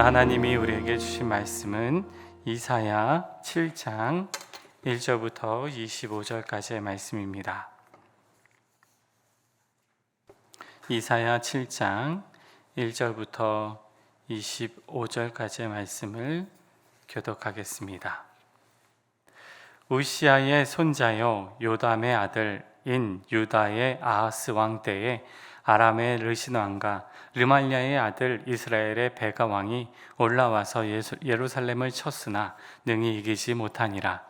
하나님이 우리에게 주신 말씀은 이사야 7장 1절부터 25절까지의 말씀입니다. 이사야 7장 1절부터 25절까지의 말씀을 교독하겠습니다. 우시아의 손자요 요담의 아들인 유다의 아하스 왕 때에 아람의 르신 왕과 르말랴의 아들 이스라엘의 베가 왕이 올라와서 예루살렘을 쳤으나 능히 이기지 못하니라.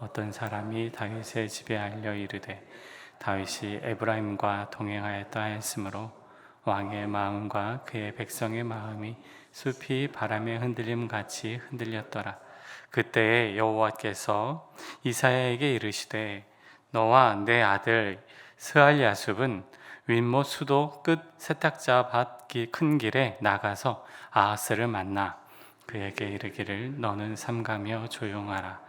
어떤 사람이 다윗의 집에 알려 이르되 다윗이 에브라임과 동행하였다 했으므로 왕의 마음과 그의 백성의 마음이 숲이 바람에 흔들림 같이 흔들렸더라. 그때에 여호와께서 이사야에게 이르시되 너와 내 아들 스알야숲은 윗못 수도 끝 세탁자 밭 큰 길에 나가서 아하스를 만나 그에게 이르기를 너는 삼가며 조용하라.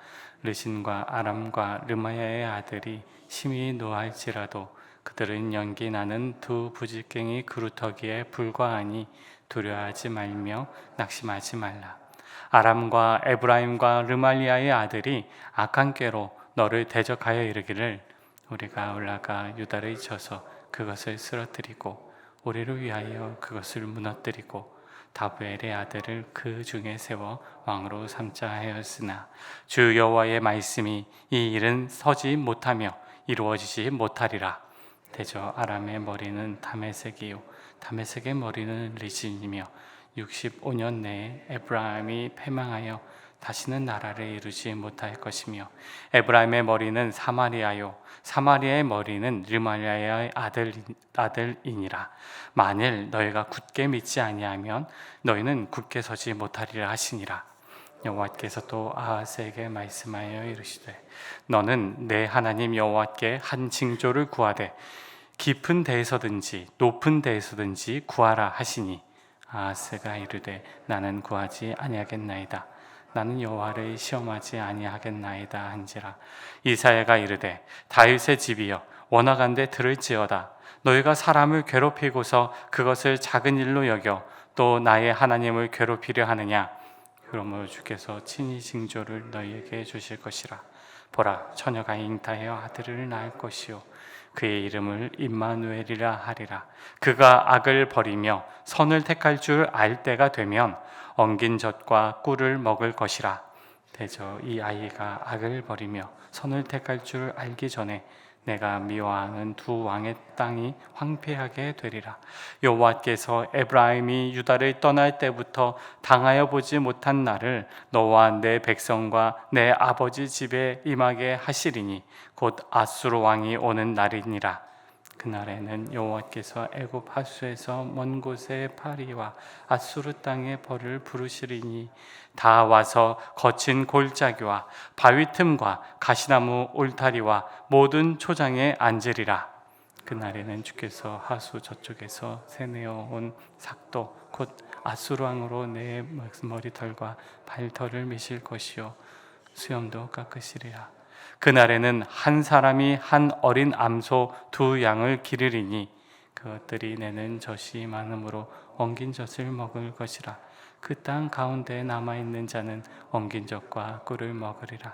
르신과 아람과 르마야의 아들이 심히 노할지라도 그들은 연기 나는 두 부직갱이 그루터기에 불과하니 두려워하지 말며 낙심하지 말라. 아람과 에브라임과 르말리아의 아들이 악한 꾀로 너를 대적하여 이르기를 우리가 올라가 유다를 쳐서 그것을 쓰러뜨리고 우리를 위하여 그것을 무너뜨리고 다브엘의 아들을 그 중에 세워 왕으로 삼자 하였으나 주 여호와의 말씀이 이 일은 서지 못하며 이루어지지 못하리라. 대저 아람의 머리는 다메섹이요 다메섹의 머리는 리신이며 65년 내에 에브라임이 패망하여 다시는 나라를 이루지 못할 것이며 에브라임의 머리는 사마리아요 사마리아의 머리는 르말랴의 아들이니라. 만일 너희가 굳게 믿지 아니하면 너희는 굳게 서지 못하리라 하시니라. 여호와께서 또 아하스에게 말씀하여 이르시되 너는 내 하나님 여호와께 한 징조를 구하되 깊은 데에서든지 높은 데에서든지 구하라 하시니 아하스가 이르되 나는 구하지 아니하겠나이다. 나는 여호와를 시험하지 아니하겠나이다 한지라. 이사야가 이르되 다윗의 집이여 원하간대 들을지어다. 너희가 사람을 괴롭히고서 그것을 작은 일로 여겨 또 나의 하나님을 괴롭히려 하느냐. 그러므로 주께서 친히 징조를 너희에게 주실 것이라. 보라 처녀가 잉타하여 아들을 낳을 것이요 그의 이름을 임마누엘이라 하리라. 그가 악을 버리며 선을 택할 줄 알 때가 되면 엉긴 젖과 꿀을 먹을 것이라. 대저 이 아이가 악을 버리며 선을 택할 줄 알기 전에 내가 미워하는 두 왕의 땅이 황폐하게 되리라. 여호와께서 에브라임이 유다를 떠날 때부터 당하여 보지 못한 날을 너와 내 백성과 내 아버지 집에 임하게 하시리니 곧 아수르 왕이 오는 날이니라. 그날에는 여호와께서 애굽 하수에서 먼 곳의 파리와 아수르 땅의 벌을 부르시리니 다 와서 거친 골짜기와 바위 틈과 가시나무 울타리와 모든 초장에 앉으리라. 그날에는 주께서 하수 저쪽에서 새내어 온 삭도 곧 아수르 왕으로 내 머리털과 발털을 미실 것이요 수염도 깎으시리라. 그날에는 한 사람이 한 어린 암소 두 양을 기르리니 그것들이 내는 젖이 많으므로 엉긴 젖을 먹을 것이라. 그 땅 가운데 남아있는 자는 엉긴 젖과 꿀을 먹으리라.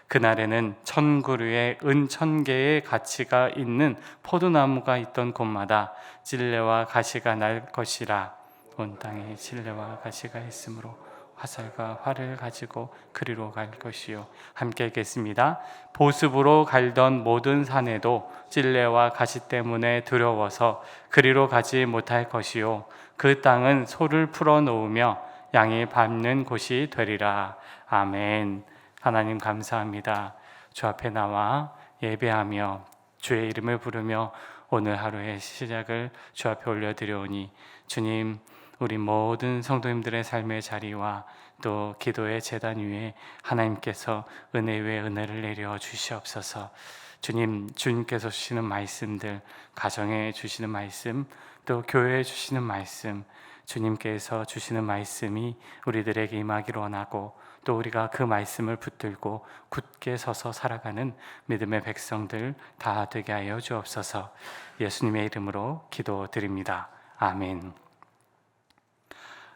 그날에는 1000그루의 은 1000개의 가치가 있는 포도나무가 있던 곳마다 찔레와 가시가 날 것이라. 온 땅에 찔레와 가시가 있으므로 화살과 활을 가지고 그리로 갈 것이요. 함께 읽겠습니다. 보습으로 갈던 모든 산에도 찔레와 가시 때문에 두려워서 그리로 가지 못할 것이요. 그 땅은 소를 풀어 놓으며 양이 밟는 곳이 되리라. 아멘. 하나님 감사합니다. 주 앞에 나와 예배하며 주의 이름을 부르며 오늘 하루의 시작을 주 앞에 올려드려오니 주님 우리 모든 성도님들의 삶의 자리와 또 기도의 제단 위에 하나님께서 은혜 위에 은혜를 내려 주시옵소서. 주님께서 주시는 말씀들, 가정에 주시는 말씀, 또 교회에 주시는 말씀, 주님께서 주시는 말씀이 우리들에게 임하기를 원하고 또 우리가 그 말씀을 붙들고 굳게 서서 살아가는 믿음의 백성들 다 되게 하여 주옵소서. 예수님의 이름으로 기도드립니다. 아멘.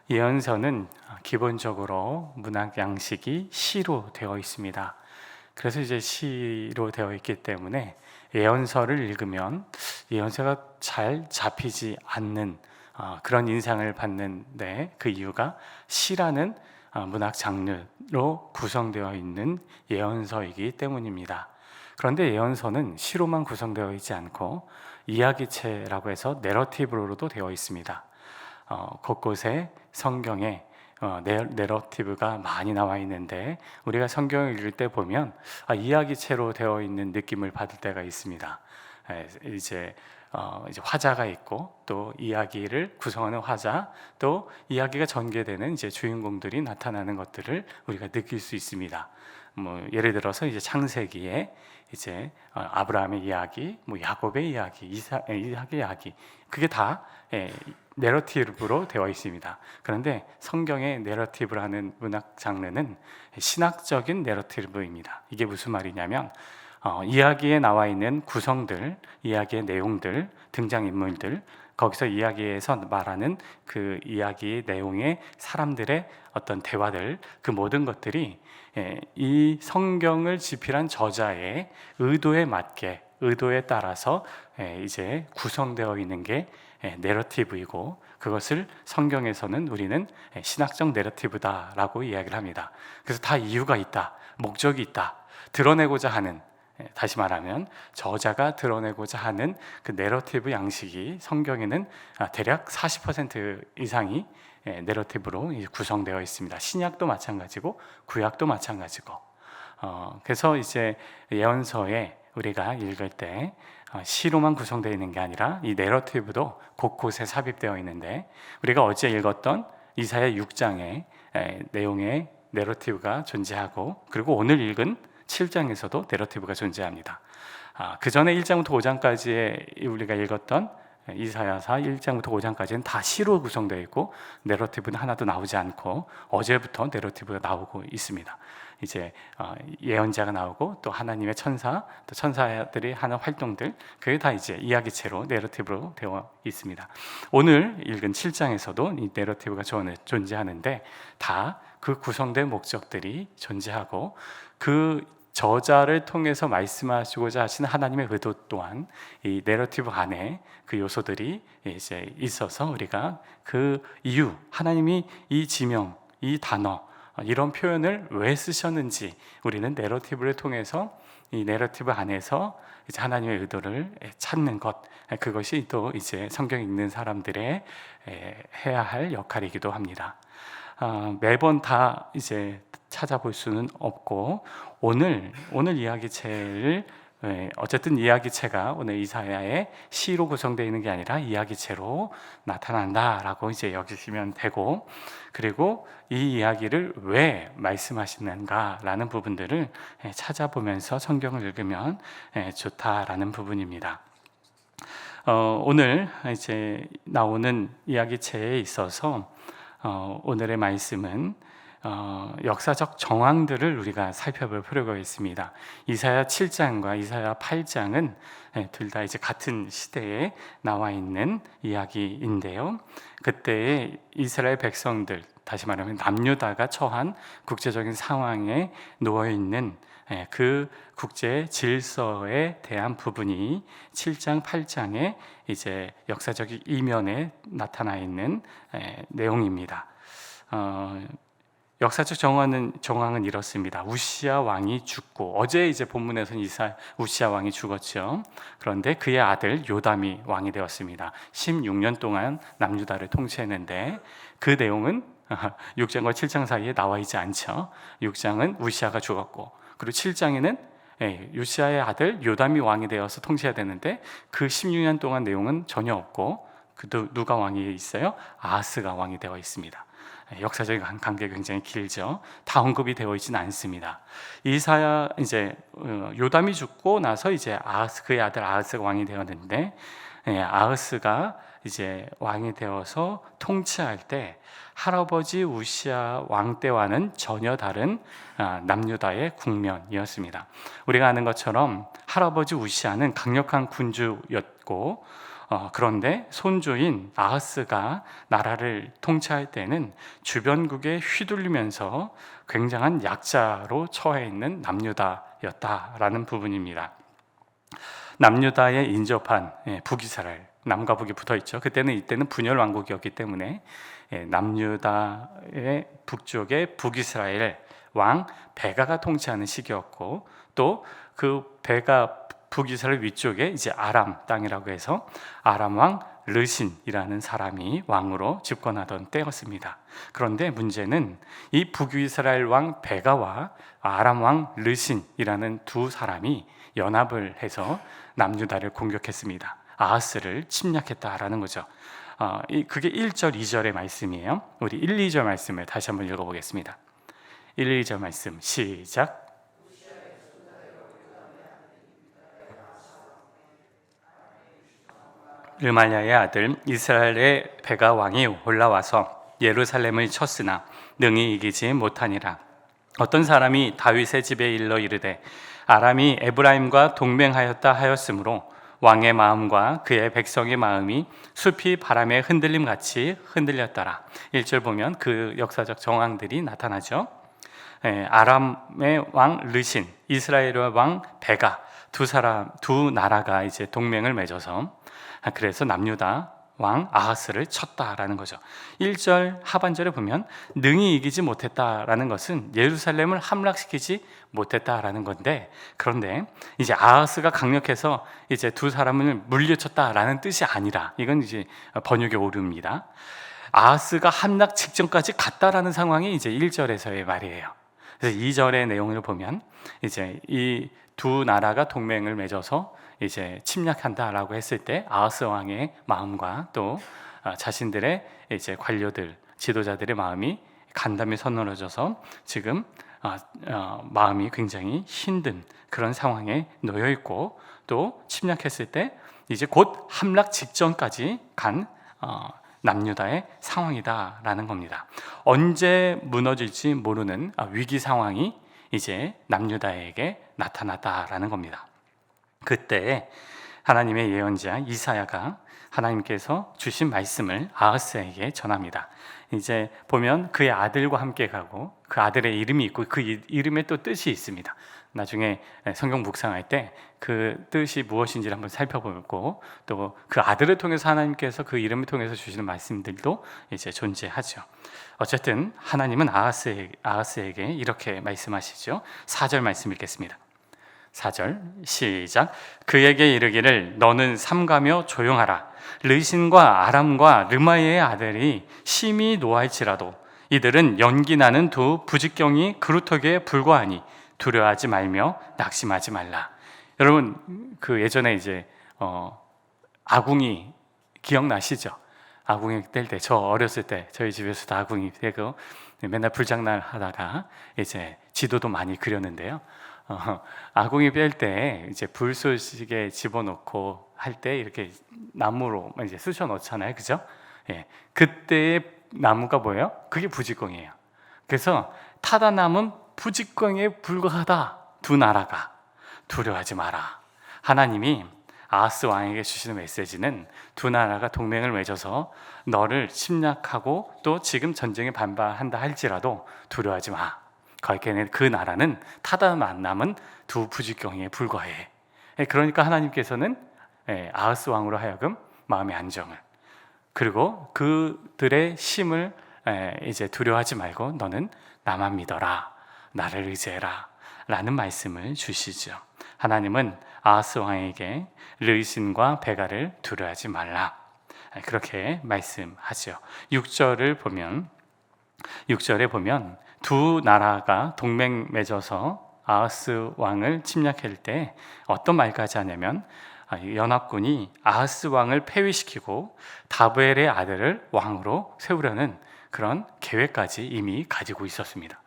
예언서는 기본적으로 문학 양식이 시로 되어 있습니다. 그래서 이제 시로 되어 있기 때문에 예언서를 읽으면 예언서가 잘 잡히지 않는 그런 인상을 받는데, 그 이유가 시라는 문학 장르로 구성되어 있는 예언서이기 때문입니다. 그런데 예언서는 시로만 구성되어 있지 않고 이야기체라고 해서 내러티브로도 되어 있습니다. 곳곳에 성경에 내러티브가 많이 나와 있는데, 우리가 성경을 읽을 때 보면 이야기체로 되어 있는 느낌을 받을 때가 있습니다. 이제 화자가 있고, 또 이야기를 구성하는 화자, 또 이야기가 전개되는 이제 주인공들이 나타나는 것들을 우리가 느낄 수 있습니다. 예를 들어서 이제 창세기에 이제 아브라함의 이야기, 야곱의 이야기, 이삭의 이야기, 그게 다 내러티브로 되어 있습니다. 그런데 성경의 내러티브라는 문학 장르는 신학적인 내러티브입니다. 이게 무슨 말이냐면 이야기에 나와 있는 구성들, 이야기의 내용들, 등장인물들, 거기서 이야기에서 말하는 그 이야기의 내용의 사람들의 어떤 대화들, 그 모든 것들이 이 성경을 집필한 저자의 의도에 맞게, 의도에 따라서 이제 구성되어 있는 게 내러티브이고, 그것을 성경에서는 우리는 신학적 내러티브다라고 이야기를 합니다. 그래서 다 이유가 있다, 목적이 있다, 드러내고자 하는, 다시 말하면 저자가 드러내고자 하는 그 내러티브 양식이 성경에는 대략 40% 이상이 내러티브로 구성되어 있습니다. 신약도 마찬가지고 구약도 마찬가지고. 그래서 이제 예언서에 우리가 읽을 때 시로만 구성되어 있는 게 아니라 이 내러티브도 곳곳에 삽입되어 있는데, 우리가 어제 읽었던 이사야 6장의 내용에 내러티브가 존재하고, 그리고 오늘 읽은 7장에서도 내러티브가 존재합니다. 그 전에 1장부터 5장까지의 우리가 읽었던 이사야서 1장부터 5장까지는 다 시로 구성되어 있고, 내러티브는 하나도 나오지 않고, 어제부터 내러티브가 나오고 있습니다. 이제 예언자가 나오고, 또 하나님의 천사, 또 천사들이 하는 활동들, 그게 다 이제 이야기체로 내러티브로 되어 있습니다. 오늘 읽은 7장에서도 이 내러티브가 존재하는데, 다 그 구성된 목적들이 존재하고, 그 저자를 통해서 말씀하시고자 하시는 하나님의 의도 또한 이 내러티브 안에 그 요소들이 이제 있어서, 우리가 그 이유, 하나님이 이 지명, 이 단어, 이런 표현을 왜 쓰셨는지 우리는 내러티브를 통해서, 이 내러티브 안에서 이제 하나님의 의도를 찾는 것, 그것이 또 이제 성경 읽는 사람들의 해야 할 역할이기도 합니다. 매번 다 이제 찾아볼 수는 없고, 오늘 이야기체를 어쨌든 이야기체가 오늘 이사야의 시로 구성되어 있는 게 아니라 이야기체로 나타난다라고 이제 여기시면 되고, 그리고 이 이야기를 왜 말씀하시는가라는 부분들을 찾아보면서 성경을 읽으면 좋다라는 부분입니다. 오늘 이제 나오는 이야기체에 있어서 오늘의 말씀은 역사적 정황들을 우리가 살펴볼 필요가 있습니다. 이사야 7장과 이사야 8장은 둘 다 이제 같은 시대에 나와 있는 이야기인데요. 그때의 이스라엘 백성들, 다시 말하면 남유다가 처한 국제적인 상황에 놓여 있는 그 국제 질서에 대한 부분이 7장, 8장에 이제 역사적 이면에 나타나 있는 내용입니다. 역사적 정황은 이렇습니다. 우시야 왕이 죽고, 어제 이제 본문에서는 우시야 왕이 죽었죠. 그런데 그의 아들 요담이 왕이 되었습니다. 16년 동안 남유다를 통치했는데, 그 내용은 6장과 7장 사이에 나와 있지 않죠. 6장은 우시야가 죽었고, 그리고 7장에는 요시야의 아들 요담이 왕이 되어서 통치해야 되는데, 그 16년 동안 내용은 전혀 없고, 누가 왕이 있어요? 아하스가 왕이 되어 있습니다. 역사적인 관계가 굉장히 길죠. 다 언급이 되어 있지는 않습니다. 이사야 이제 요담이 죽고 나서 이제 그의 아들 아하스가 왕이 되었는데, 아하스가 이제 왕이 되어서 통치할 때 할아버지 우시야 왕 때와는 전혀 다른 남유다의 국면이었습니다. 우리가 아는 것처럼 할아버지 우시야는 강력한 군주였고, 그런데 손주인 아하스가 나라를 통치할 때는 주변국에 휘둘리면서 굉장한 약자로 처해 있는 남유다였다라는 부분입니다. 남유다에 인접한 북이스라엘, 남과 북이 붙어 있죠. 이때는 분열 왕국이었기 때문에 남유다의 북쪽에 북이스라엘 왕 베가가 통치하는 시기였고, 또 그 베가 북이스라엘 위쪽에 이제 아람 땅이라고 해서 아람 왕 르신이라는 사람이 왕으로 집권하던 때였습니다. 그런데 문제는 이 북이스라엘 왕 베가와 아람 왕 르신이라는 두 사람이 연합을 해서 남유다를 공격했습니다. 아하스를 침략했다라는 거죠. 그게 1절, 2절의 말씀이에요. 우리 1, 2절 말씀을 다시 한번 읽어보겠습니다. 1, 2절 말씀 시작. 르말야의 아들 이스라엘의 베가 왕이 올라와서 예루살렘을 쳤으나 능히 이기지 못하니라. 어떤 사람이 다윗의 집에 일러 이르되 아람이 에브라임과 동맹하였다 하였으므로 왕의 마음과 그의 백성의 마음이 숲이 바람에 흔들림 같이 흔들렸더라. 1절 보면 그 역사적 정황들이 나타나죠. 아람의 왕 르신, 이스라엘의 왕 베가 두 나라가 이제 동맹을 맺어서 그래서 남유다 왕 아하스를 쳤다라는 거죠. 1절 하반절에 보면 능히 이기지 못했다라는 것은 예루살렘을 함락시키지 못했다라는 건데, 그런데 이제 아하스가 강력해서 이제 두 사람을 물리쳤다라는 뜻이 아니라, 이건 이제 번역의 오류입니다. 아하스가 함락 직전까지 갔다라는 상황이 이제 1절에서의 말이에요. 그래서 2절의 내용을 보면 이제 이 두 나라가 동맹을 맺어서 이제 침략한다라고 했을 때 아하스 왕의 마음과 또 자신들의 이제 관료들, 지도자들의 마음이 간담이 서늘어져서 지금 마음이 굉장히 힘든 그런 상황에 놓여 있고, 또 침략했을 때 이제 곧 함락 직전까지 간 남유다의 상황이다라는 겁니다. 언제 무너질지 모르는 위기 상황이 이제 남유다에게 나타났다라는 겁니다. 그때 하나님의 예언자 이사야가 하나님께서 주신 말씀을 아하스에게 전합니다. 이제 보면 그의 아들과 함께 가고 그 아들의 이름이 있고 그 이름에 또 뜻이 있습니다. 나중에 성경 묵상할 때 그 뜻이 무엇인지를 한번 살펴보고, 또 그 아들을 통해서 하나님께서 그 이름을 통해서 주시는 말씀들도 이제 존재하죠. 어쨌든 하나님은 아하스에게 이렇게 말씀하시죠. 4절 말씀 읽겠습니다. 4절 시작. 그에게 이르기를 너는 삼가며 조용하라. 르신과 아람과 르마이의 아들이 심히 노할지라도 이들은 연기 나는 두 부직경이 그루터기에 불과하니 두려워하지 말며 낙심하지 말라. 여러분 그 예전에 이제 아궁이 기억나시죠? 아궁이 뗄 때, 저 어렸을 때 저희 집에서도 아궁이 떼고 맨날 불장난 하다가 이제 지도도 많이 그렸는데요. 아궁이 뺄 때 이제 불쏘시개 집어넣고 할 때 이렇게 나무로 이제 쑤셔 넣잖아요, 그죠? 예, 그때의 나무가 뭐예요? 그게 부직공이에요. 그래서 타다남은 부직공에 불과하다. 두 나라가 두려워하지 마라. 하나님이 아하스 왕에게 주시는 메시지는 두 나라가 동맹을 맺어서 너를 침략하고 또 지금 전쟁에 반발한다 할지라도 두려워하지 마. 그 나라는 타다만 남은 두 부직경에 불과해. 그러니까 하나님께서는 아하스 왕으로 하여금 마음의 안정을, 그리고 그들의 힘을 이제 두려워하지 말고 너는 나만 믿어라, 나를 의지해라 라는 말씀을 주시죠. 하나님은 아하스 왕에게 르신과 베가를 두려워하지 말라 그렇게 말씀하죠. 6절에 보면 두 나라가 동맹 맺어서 아하스 왕을 침략할 때 어떤 말까지 하냐면 연합군이 아하스 왕을 폐위시키고 다브엘의 아들을 왕으로 세우려는 그런 계획까지 이미 가지고 있었습니다.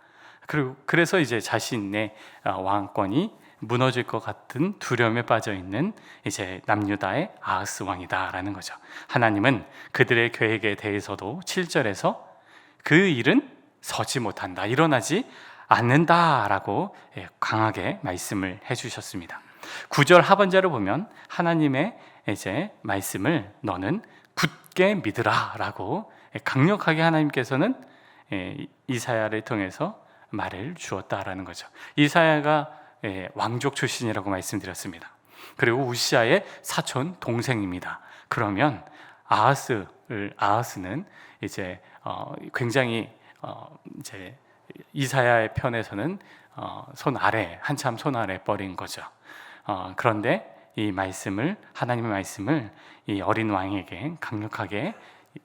그래서 이제 자신의 왕권이 무너질 것 같은 두려움에 빠져 있는 이제 남유다의 아하스 왕이다라는 거죠. 하나님은 그들의 계획에 대해서도 7절에서 그 일은 서지 못한다, 일어나지 않는다라고 강하게 말씀을 해주셨습니다. 9절 하반절을 보면 하나님의 이제 말씀을 너는 굳게 믿으라라고 강력하게 하나님께서는 이사야를 통해서 말을 주었다라는 거죠. 이사야가 왕족 출신이라고 말씀드렸습니다. 그리고 우시아의 사촌 동생입니다. 그러면 아하스는 이제 굉장히 이제 이사야의 편에서는 한참 손 아래 뻘인 거죠. 그런데 이 말씀을, 하나님의 말씀을 이 어린 왕에게 강력하게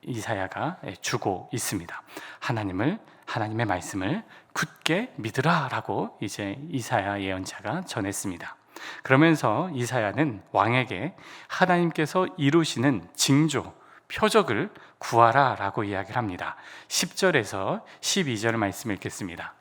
이사야가 주고 있습니다. 하나님의 말씀을 굳게 믿으라라고 이제 이사야 예언자가 전했습니다. 그러면서 이사야는 왕에게 하나님께서 이루시는 징조, 표적을 구하라라고 이야기를 합니다. 10절에서 12절 말씀 읽겠습니다.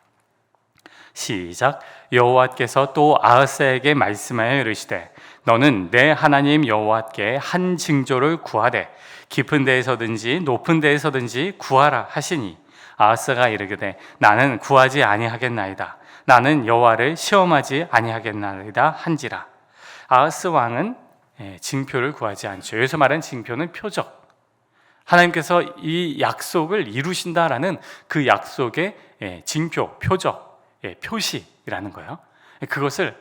시작. 여호와께서 또 아하스에게 말씀하여 이르시되 너는 내 하나님 여호와께 한 징조를 구하되 깊은 데에서든지 높은 데에서든지 구하라 하시니 아하스가 이르되 나는 구하지 아니하겠나이다. 나는 여호와를 시험하지 아니하겠나이다 한지라. 아하스 왕은 징표를 구하지 않죠. 여기서 말하는 징표는 표적, 하나님께서 이 약속을 이루신다라는 그 약속의 징표, 표적, 표시라는 거예요. 그것을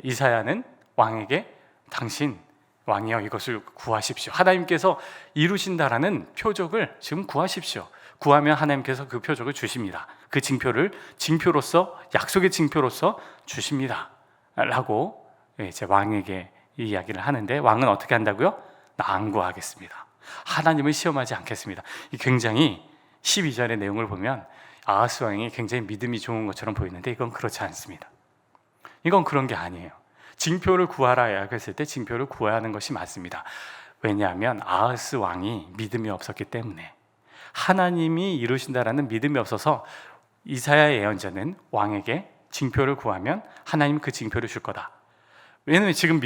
이사야는 왕에게 당신 왕이여 이것을 구하십시오. 하나님께서 이루신다라는 표적을 지금 구하십시오. 구하면 하나님께서 그 표적을 주십니다. 그 징표를 징표로서, 약속의 징표로서 주십니다 라고 이제 왕에게 이야기를 하는데, 왕은 어떻게 한다고요? 나 안 구하겠습니다. 하나님을 시험하지 않겠습니다. 굉장히 12절의 내용을 보면 아하스 왕이 굉장히 믿음이 좋은 것처럼 보이는데 이건 그렇지 않습니다. 이건 그런 게 아니에요. 징표를 구하라 이야기했을 때 징표를 구해야 하는 것이 맞습니다. 왜냐하면 아하스 왕이 믿음이 없었기 때문에, 하나님이 이루신다라는 믿음이 없어서 이사야 예언자는 왕에게 징표를 구하면 하나님 그 징표를 줄 거다. 왜냐하면 지금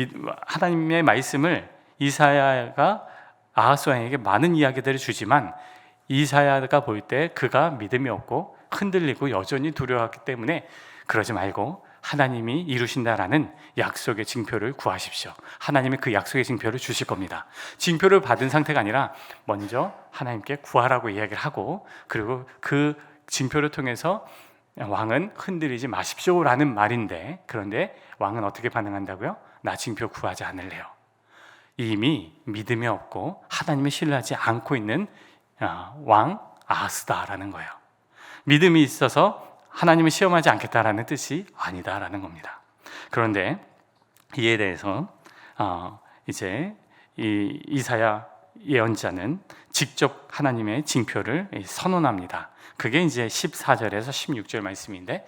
하나님의 말씀을 이사야가 아하스 왕에게 많은 이야기들을 주지만 이사야가 볼 때 그가 믿음이 없고 흔들리고 여전히 두려워하기 때문에 그러지 말고 하나님이 이루신다라는 약속의 징표를 구하십시오. 하나님이 그 약속의 징표를 주실 겁니다. 징표를 받은 상태가 아니라 먼저 하나님께 구하라고 이야기를 하고, 그리고 그 징표를 통해서 왕은 흔들리지 마십시오라는 말인데, 그런데 왕은 어떻게 반응한다고요? 나 징표 구하지 않을래요. 이미 믿음이 없고 하나님을 신뢰하지 않고 있는 왕 아하스다라는 거예요. 믿음이 있어서 하나님을 시험하지 않겠다라는 뜻이 아니다라는 겁니다. 그런데 이에 대해서 이제 이 이사야 예언자는 직접 하나님의 징표를 선언합니다. 그게 이제 14절에서 16절 말씀인데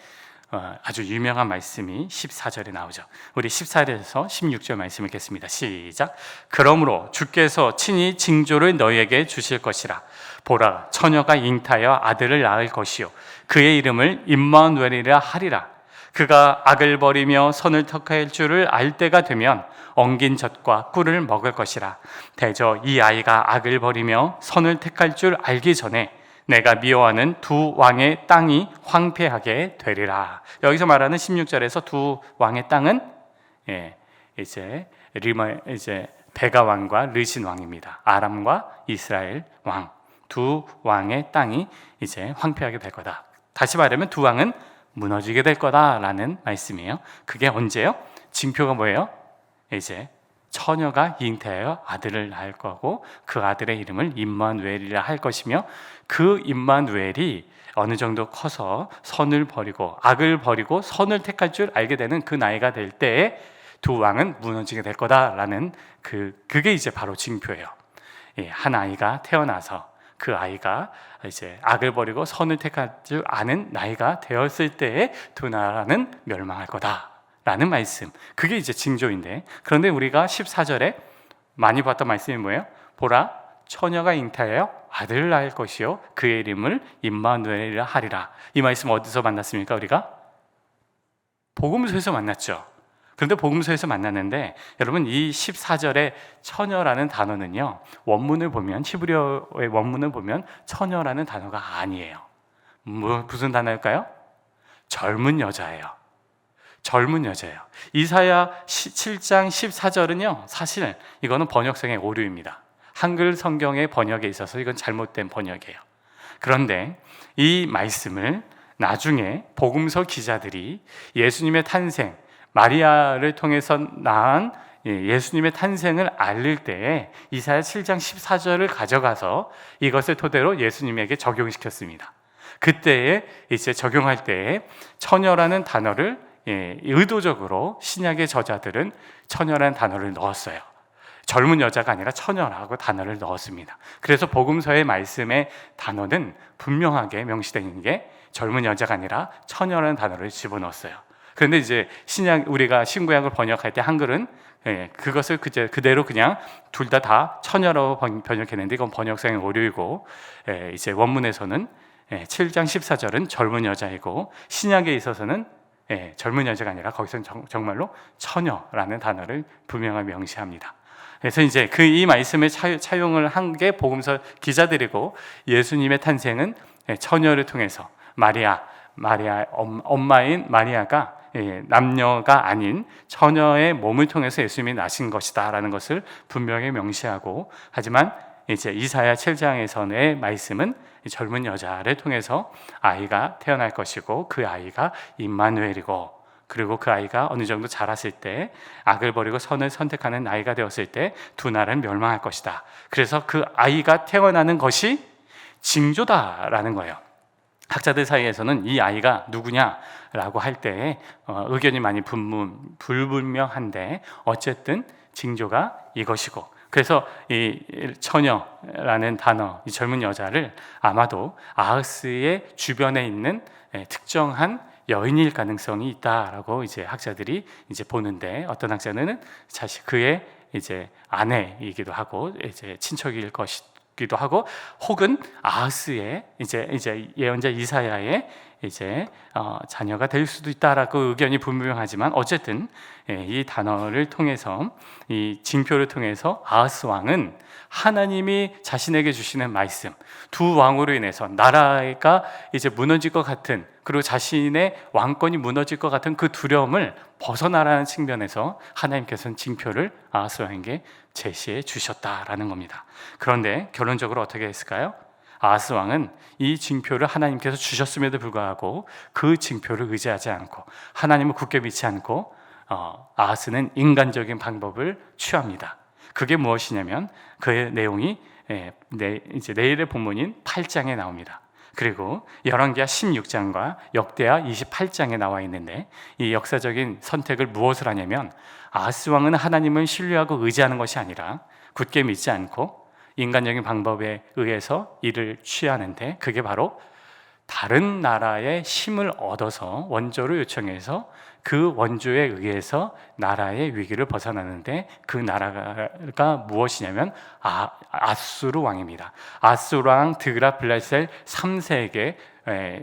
아주 유명한 말씀이 14절에 나오죠. 우리 14절에서 16절 말씀 읽겠습니다. 시작. 그러므로 주께서 친히 징조를 너희에게 주실 것이라. 보라, 처녀가 잉타하여 아들을 낳을 것이요 그의 이름을 임마누엘이라 하리라. 그가 악을 버리며 선을 택할 줄을 알 때가 되면 엉긴 젖과 꿀을 먹을 것이라. 대저 이 아이가 악을 버리며 선을 택할 줄 알기 전에 내가 미워하는 두 왕의 땅이 황폐하게 되리라. 여기서 말하는 16절에서 두 왕의 땅은 이제 베가 왕과 르신 왕입니다. 아람과 이스라엘 왕, 두 왕의 땅이 이제 황폐하게 될 거다. 다시 말하면 두 왕은 무너지게 될 거다라는 말씀이에요. 그게 언제요? 징표가 뭐예요? 이제 처녀가 잉태하여 아들을 낳을 거고 그 아들의 이름을 임마누엘이라 할 것이며, 그 임마누엘이 어느 정도 커서 선을 버리고 악을 버리고 선을 택할 줄 알게 되는 그 나이가 될 때에 두 왕은 무너지게 될 거다라는 그게 이제 바로 징표예요. 한 아이가 태어나서 그 아이가 이제 악을 버리고 선을 택할 줄 아는 나이가 되었을 때에 두 나라는 멸망할 거다라는 말씀, 그게 이제 징조인데, 그런데 우리가 14절에 많이 봤던 말씀이 뭐예요? 보라, 처녀가 잉태하여 아들을 낳을 것이요 그의 이름을 임마누엘이라 하리라. 이 말씀 어디서 만났습니까? 우리가 복음서에서 만났죠. 그런데 복음서에서 만났는데 여러분, 이 14절에 처녀라는 단어는요, 원문을 보면, 히브리어의 원문을 보면 처녀라는 단어가 아니에요. 무슨 단어일까요? 젊은 여자예요. 젊은 여자예요. 이사야 7장 14절은요, 사실 이거는 번역성의 오류입니다. 한글 성경의 번역에 있어서 이건 잘못된 번역이에요. 그런데 이 말씀을 나중에 복음서 기자들이 예수님의 탄생, 마리아를 통해서 낳은 예수님의 탄생을 알릴 때에 이사야 7장 14절을 가져가서 이것을 토대로 예수님에게 적용시켰습니다. 그때에 이제 적용할 때에 처녀라는 단어를 의도적으로 신약의 저자들은 처녀라는 단어를 넣었어요. 젊은 여자가 아니라 처녀라고 단어를 넣었습니다. 그래서 복음서의 말씀의 단어는 분명하게 명시되어 있는 게 젊은 여자가 아니라 처녀라는 단어를 집어넣었어요. 그런데 이제 신약, 우리가 신구약을 번역할 때 한글은 그것을 그대로 그냥 둘 다 처녀라고 번역했는데 이건 번역상의 오류이고, 이제 원문에서는 7장 14절은 젊은 여자이고, 신약에 있어서는 젊은 여자가 아니라 거기서는 정말로 처녀라는 단어를 분명하게 명시합니다. 그래서 이제 이 말씀을 차용을 한 게 복음서 기자들이고, 예수님의 탄생은 처녀를 통해서 마리아 엄마인 마리아가 남녀가 아닌 처녀의 몸을 통해서 예수님이 나신 것이다라는 것을 분명히 명시하고, 하지만 이제 이사야 7장에서의 말씀은 젊은 여자를 통해서 아이가 태어날 것이고, 그 아이가 임마누엘이고, 그리고 그 아이가 어느 정도 자랐을 때 악을 버리고 선을 선택하는 나이가 되었을 때 두 나라는 멸망할 것이다. 그래서 그 아이가 태어나는 것이 징조다라는 거예요. 학자들 사이에서는 이 아이가 누구냐라고 할 때 의견이 많이 불분명한데, 어쨌든 징조가 이것이고, 그래서 이 처녀라는 단어, 이 젊은 여자를 아마도 아하스의 주변에 있는 특정한 여인일 가능성이 있다라고 이제 학자들이 이제 보는데, 어떤 학자는 사실 그의 이제 아내이기도 하고 이제 친척일 것이기도 하고, 혹은 아하스의 이제 예언자 이사야의 이제 자녀가 될 수도 있다라고 의견이 분명하지만, 어쨌든 이 단어를 통해서, 이 징표를 통해서 아하스 왕은 하나님이 자신에게 주시는 말씀, 두 왕으로 인해서 나라가 이제 무너질 것 같은, 그리고 자신의 왕권이 무너질 것 같은 그 두려움을 벗어나라는 측면에서 하나님께서는 징표를 아하스 왕에게 제시해 주셨다라는 겁니다. 그런데 결론적으로 어떻게 했을까요? 아하스 왕은 이 징표를 하나님께서 주셨음에도 불구하고 그 징표를 의지하지 않고, 하나님을 굳게 믿지 않고, 아하스는 인간적인 방법을 취합니다. 그게 무엇이냐면, 그의 내용이 이제 내일의 본문인 8장에 나옵니다. 그리고 열왕기하 16장과 역대하 28장에 나와 있는데, 이 역사적인 선택을 무엇을 하냐면, 아하스 왕은 하나님을 신뢰하고 의지하는 것이 아니라 굳게 믿지 않고 인간적인 방법에 의해서 일을 취하는데, 그게 바로 다른 나라의 힘을 얻어서 원조를 요청해서 그 원조에 의해서 나라의 위기를 벗어나는데, 그 나라가 무엇이냐면 아수르 왕입니다. 아수르 왕 드그라블레셀 3세에게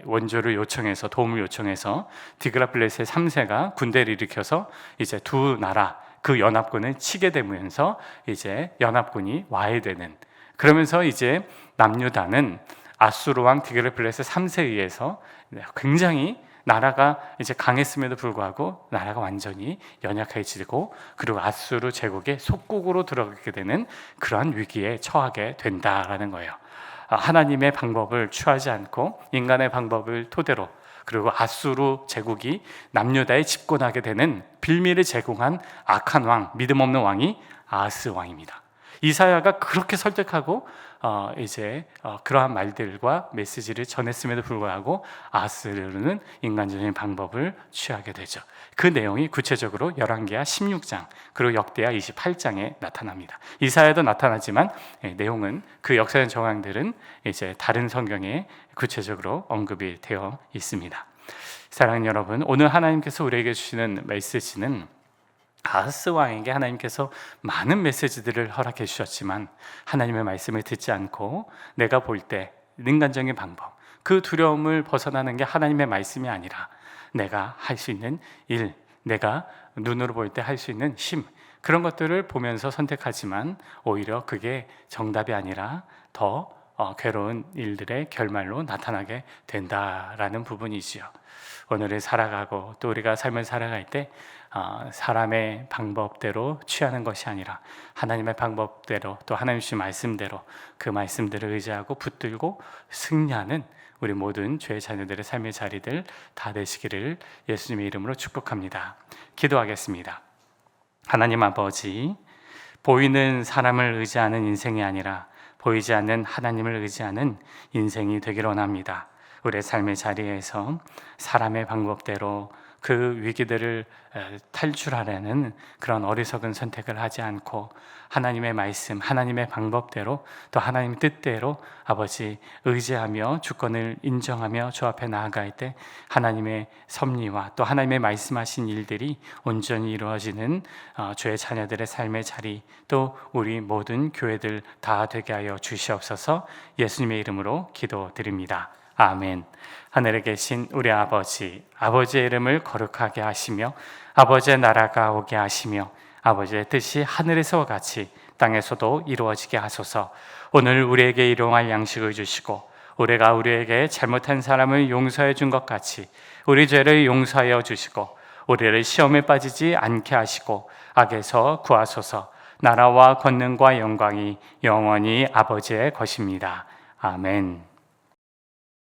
원조를 요청해서, 도움을 요청해서 드그라블레셀 3세가 군대를 일으켜서 이제 두 나라, 그 연합군을 치게 되면서 이제 연합군이 와해되는, 그러면서 이제 남유다는 아수르 왕 드그라블레셀 3세에 의해서 굉장히 나라가 이제 강했음에도 불구하고 나라가 완전히 연약해지고, 그리고 아수르 제국의 속국으로 들어가게 되는 그러한 위기에 처하게 된다라는 거예요. 하나님의 방법을 취하지 않고 인간의 방법을 토대로, 그리고 아수르 제국이 남유다에 집권하게 되는 빌미를 제공한 악한 왕, 믿음 없는 왕이 아하스 왕입니다. 이사야가 그렇게 설득하고 그러한 말들과 메시지를 전했음에도 불구하고 아하스는 인간적인 방법을 취하게 되죠. 그 내용이 구체적으로 열왕기하 16장 그리고 역대하 28장에 나타납니다. 이사야도 나타나지만 내용은, 그 역사적 정황들은 이제 다른 성경에 구체적으로 언급이 되어 있습니다. 사랑하는 여러분, 오늘 하나님께서 우리에게 주시는 메시지는, 아하스 왕에게 하나님께서 많은 메시지들을 허락해 주셨지만 하나님의 말씀을 듣지 않고 내가 볼 때 인간적인 방법, 그 두려움을 벗어나는 게 하나님의 말씀이 아니라 내가 할 수 있는 일, 내가 눈으로 볼 때 할 수 있는 힘, 그런 것들을 보면서 선택하지만 오히려 그게 정답이 아니라 더 괴로운 일들의 결말로 나타나게 된다라는 부분이지요. 오늘을 살아가고 또 우리가 삶을 살아갈 때 사람의 방법대로 취하는 것이 아니라 하나님의 방법대로 또 하나님 주신 말씀대로 그 말씀들을 의지하고 붙들고 승리하는 우리 모든 죄의 자녀들의 삶의 자리들 다 되시기를 예수님의 이름으로 축복합니다. 기도하겠습니다. 하나님 아버지, 보이는 사람을 의지하는 인생이 아니라 보이지 않는 하나님을 의지하는 인생이 되기를 원합니다. 우리의 삶의 자리에서 사람의 방법대로 그 위기들을 탈출하려는 그런 어리석은 선택을 하지 않고 하나님의 말씀, 하나님의 방법대로 또 하나님의 뜻대로 아버지 의지하며 주권을 인정하며 주 앞에 나아갈 때 하나님의 섭리와 또 하나님의 말씀하신 일들이 온전히 이루어지는 주의 자녀들의 삶의 자리 또 우리 모든 교회들 다 되게 하여 주시옵소서. 예수님의 이름으로 기도드립니다. 아멘. 하늘에 계신 우리 아버지, 아버지의 이름을 거룩하게 하시며 아버지의 나라가 오게 하시며 아버지의 뜻이 하늘에서와 같이 땅에서도 이루어지게 하소서. 오늘 우리에게 일용할 양식을 주시고 우리가 우리에게 잘못한 사람을 용서해 준 것 같이 우리 죄를 용서하여 주시고 우리를 시험에 빠지지 않게 하시고 악에서 구하소서. 나라와 권능과 영광이 영원히 아버지의 것입니다. 아멘.